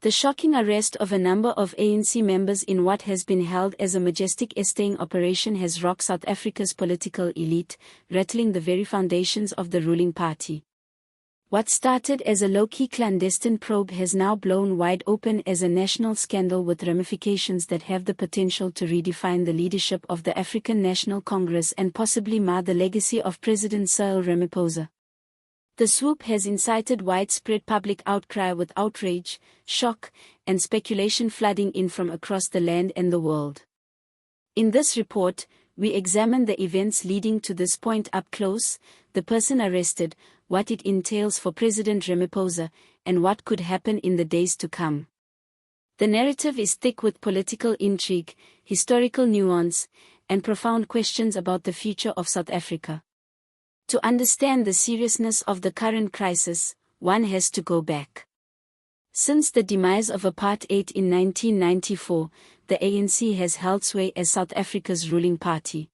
The shocking arrest of a number of ANC members in what has been held as a majestic sting operation has rocked South Africa's political elite, rattling the very foundations of the ruling party. What started as a low-key clandestine probe has now blown wide open as a national scandal with ramifications that have the potential to redefine the leadership of the African National Congress and possibly mar the legacy of President Cyril Ramaphosa. The swoop has incited widespread public outcry with outrage, shock, and speculation flooding in from across the land and the world. In this report, we examine the events leading to this point up close, the person arrested, what it entails for President Ramaphosa, and what could happen in the days to come. The narrative is thick with political intrigue, historical nuance, and profound questions about the future of South Africa. To understand the seriousness of the current crisis, one has to go back. Since the demise of apartheid in 1994, the ANC has held sway as South Africa's ruling party.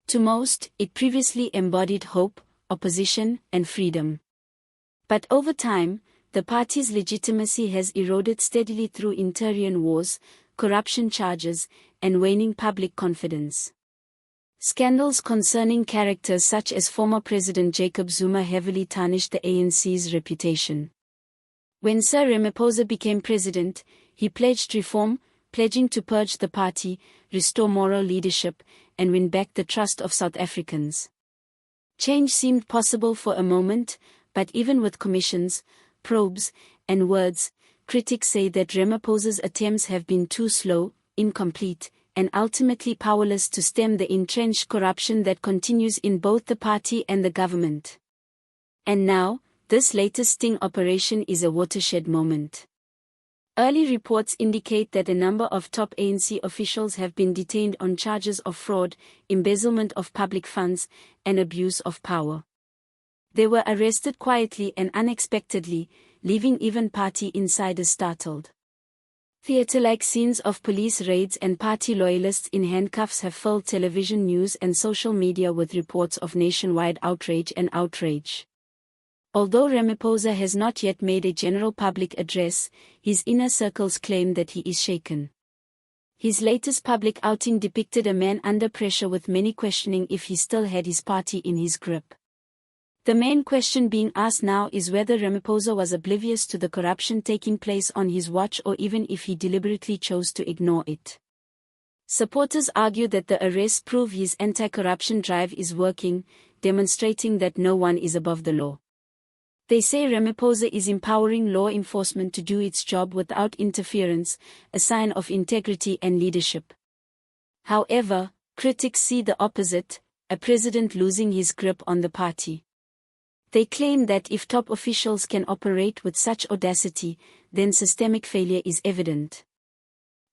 To most, it previously embodied hope, opposition, and freedom. But over time, the party's legitimacy has eroded steadily through inter-Aryan wars, corruption charges, and waning public confidence. Scandals concerning characters such as former President Jacob Zuma heavily tarnished the ANC's reputation. When Sir Ramaphosa became president, he pledged reform, pledging to purge the party, restore moral leadership, and win back the trust of South Africans. Change seemed possible for a moment, but even with commissions, probes, and words, critics say that Ramaphosa's attempts have been too slow, incomplete, and ultimately powerless to stem the entrenched corruption that continues in both the party and the government. And now, this latest sting operation is a watershed moment. Early reports indicate that a number of top ANC officials have been detained on charges of fraud, embezzlement of public funds, and abuse of power. They were arrested quietly and unexpectedly, leaving even party insiders startled. Theater-like scenes of police raids and party loyalists in handcuffs have filled television news and social media with reports of nationwide outrage and outrage. Although Ramaphosa has not yet made a general public address, his inner circles claim that he is shaken. His latest public outing depicted a man under pressure, with many questioning if he still had his party in his grip. The main question being asked now is whether Ramaphosa was oblivious to the corruption taking place on his watch, or even if he deliberately chose to ignore it. Supporters argue that the arrests prove his anti-corruption drive is working, demonstrating that no one is above the law. They say Ramaphosa is empowering law enforcement to do its job without interference, a sign of integrity and leadership. However, critics see the opposite, a president losing his grip on the party. They claim that if top officials can operate with such audacity, then systemic failure is evident.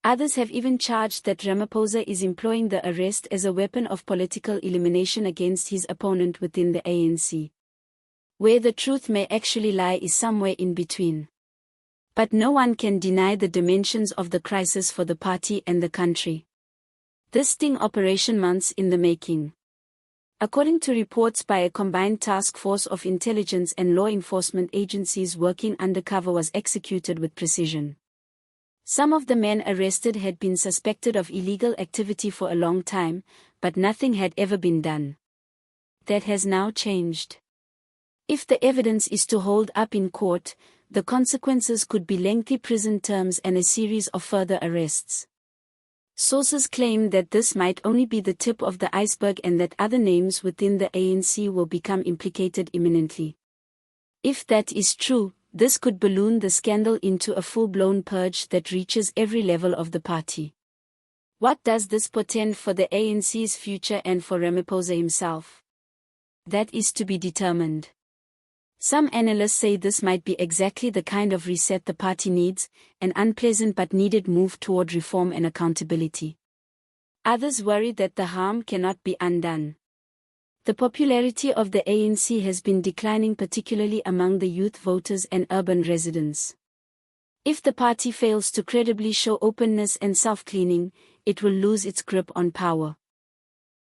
Others have even charged that Ramaphosa is employing the arrest as a weapon of political elimination against his opponent within the ANC. Where the truth may actually lie is somewhere in between. But no one can deny the dimensions of the crisis for the party and the country. This sting operation, months in the making. According to reports by a combined task force of intelligence and law enforcement agencies working undercover, was executed with precision. Some of the men arrested had been suspected of illegal activity for a long time, but nothing had ever been done. That has now changed. If the evidence is to hold up in court, the consequences could be lengthy prison terms and a series of further arrests. Sources claim that this might only be the tip of the iceberg and that other names within the ANC will become implicated imminently. If that is true, this could balloon the scandal into a full-blown purge that reaches every level of the party. What does this portend for the ANC's future and for Ramaphosa himself? That is to be determined. Some analysts say this might be exactly the kind of reset the party needs, an unpleasant but needed move toward reform and accountability. Others worry that the harm cannot be undone. The popularity of the ANC has been declining, particularly among the youth voters and urban residents. If the party fails to credibly show openness and self-cleaning, it will lose its grip on power.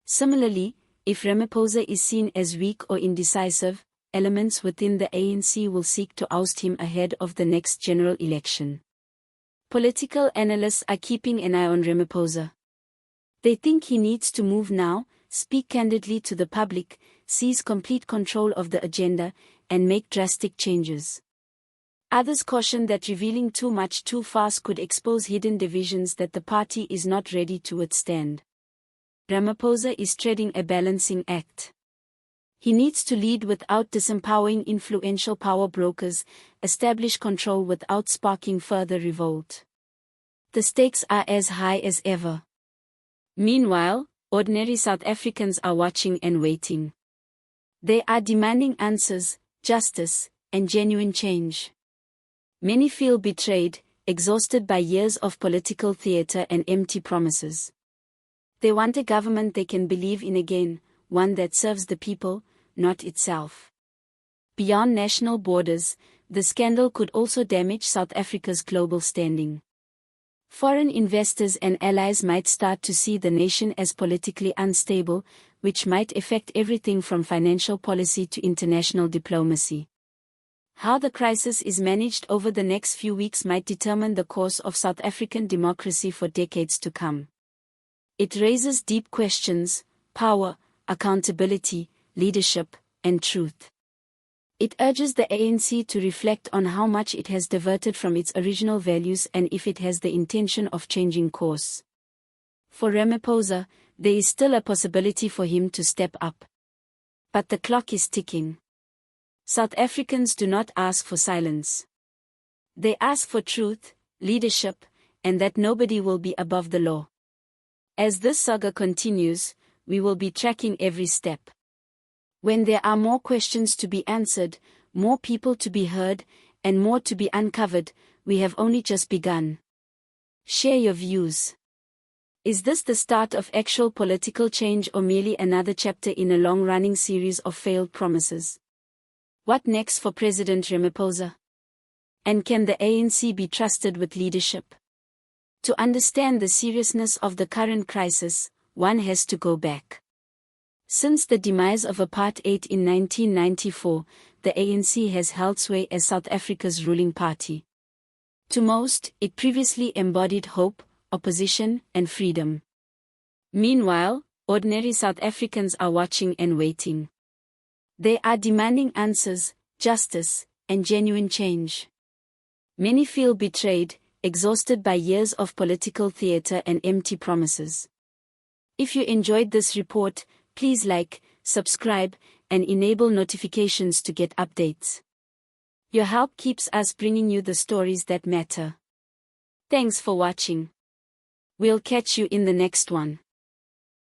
Similarly, if Ramaphosa is seen as weak or indecisive, elements within the ANC will seek to oust him ahead of the next general election. Political analysts are keeping an eye on Ramaphosa. They think he needs to move now, speak candidly to the public, seize complete control of the agenda, and make drastic changes. Others caution that revealing too much too fast could expose hidden divisions that the party is not ready to withstand. Ramaphosa is treading a balancing act. He needs to lead without disempowering influential power brokers, establish control without sparking further revolt. The stakes are as high as ever. Meanwhile, ordinary South Africans are watching and waiting. They are demanding answers, justice, and genuine change. Many feel betrayed, exhausted by years of political theater and empty promises. They want a government they can believe in again, one that serves the people, not itself. Beyond national borders, the scandal could also damage South Africa's global standing. Foreign investors and allies might start to see the nation as politically unstable, which might affect everything from financial policy to international diplomacy. How the crisis is managed over the next few weeks might determine the course of South African democracy for decades to come. It raises deep questions: power, accountability, leadership, and truth. It urges the ANC to reflect on how much it has diverted from its original values and if it has the intention of changing course. For Ramaphosa, there is still a possibility for him to step up. But the clock is ticking. South Africans do not ask for silence. They ask for truth, leadership, and that nobody will be above the law. As this saga continues, we will be tracking every step. When there are more questions to be answered, more people to be heard, and more to be uncovered, we have only just begun. Share your views. Is this the start of actual political change or merely another chapter in a long-running series of failed promises? What next for President Ramaphosa? And can the ANC be trusted with leadership? To understand the seriousness of the current crisis, one has to go back. Since the demise of Apartheid in 1994, the ANC has held sway as South Africa's ruling party. To most, it previously embodied hope, opposition, and freedom. Meanwhile, ordinary South Africans are watching and waiting. They are demanding answers, justice, and genuine change. Many feel betrayed, exhausted by years of political theater and empty promises. If you enjoyed this report, please like, subscribe, and enable notifications to get updates. Your help keeps us bringing you the stories that matter. Thanks for watching. We'll catch you in the next one.